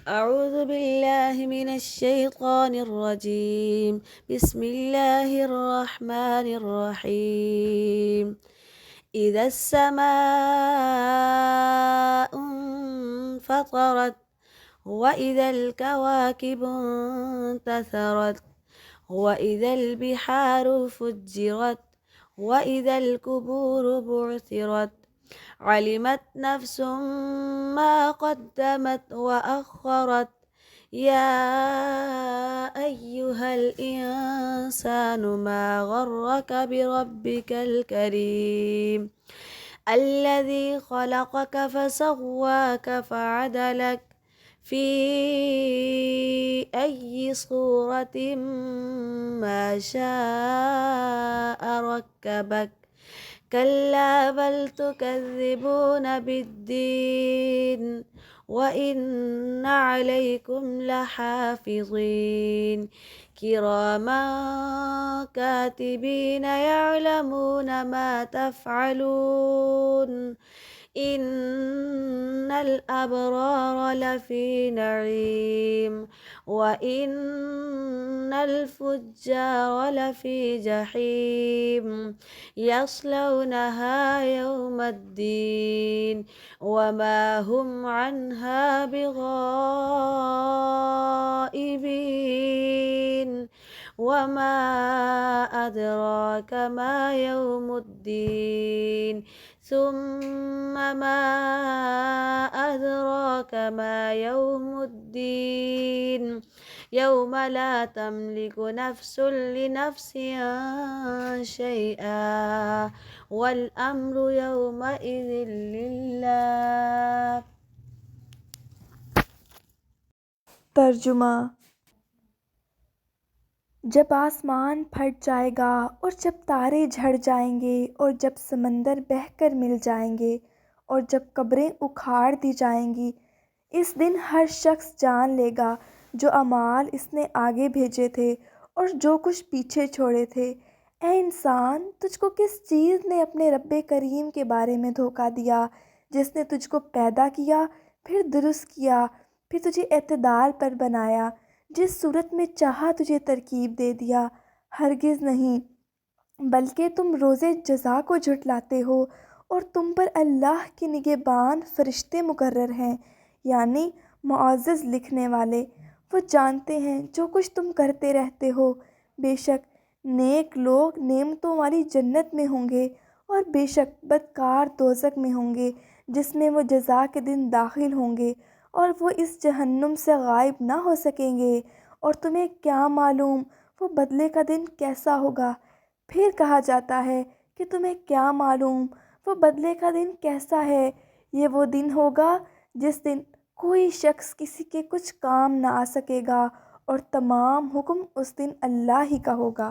أعوذ بالله من الشيطان الرجيم. بسم الله الرحمن الرحيم. إذا السماء انفطرت وإذا الكواكب انتثرت وإذا البحار فجرت وإذا القبور بعثرت علمت نفس ما قدمت وأخرت. يا أيها الإنسان ما غرك بربك الكريم الذي خلقك فسواك فعدلك في أي صورة ما شاء ركبك. كلا بل تكذبون بالدين وإن عليكم لحافظين كراما كاتبين يعلمون ما تفعلون. إن الأبرار لفي نعيم وإن الفجار لفي جحيم يصلونها يوم الدين وما هم عنها بغائبين. وما أدراك ما يوم الدين ثم ما أدراك ما يوم الدين يوم لا تملك نفس لنفس شيئا والأمر يومئذ لله. तर्जुमा। जब आसमान फट जाएगा और जब तारे झड़ जाएंगे और जब समंदर बहकर मिल जाएंगे और जब कब्रें उखाड़ दी जाएंगी, इस दिन हर शख्स जान लेगा जो अमाल इसने आगे भेजे थे और जो कुछ पीछे छोड़े थे। ए इंसान, तुझको किस चीज़ ने अपने रब्बे करीम के बारे में धोखा दिया, जिसने तुझको पैदा किया, फिर दुरुस्त किया, फिर तुझे एतदाल पर बनाया, जिस सूरत में चाहा तुझे तरकीब दे दिया। हरगिज़ नहीं, बल्कि तुम रोज़े जज़ा को झुठलाते हो और तुम पर अल्लाह के निगहबान फ़रिश्ते मुकर्रर हैं, यानी मुअज़्ज़ज़ लिखने वाले। वो जानते हैं जो कुछ तुम करते रहते हो। बेशक नेक लोग नेमतों वाली जन्नत में होंगे और बेशक बदकार दोज़ख में होंगे, जिसमें वो जज़ा के दिन दाखिल होंगे और वो इस जहन्नुम से गायब ना हो सकेंगे। और तुम्हें क्या मालूम वो बदले का दिन कैसा होगा। फिर कहा जाता है कि तुम्हें क्या मालूम वो बदले का दिन कैसा है। ये वो दिन होगा जिस दिन कोई शख्स किसी के कुछ काम ना आ सकेगा और तमाम हुक्म उस दिन अल्लाह ही का होगा।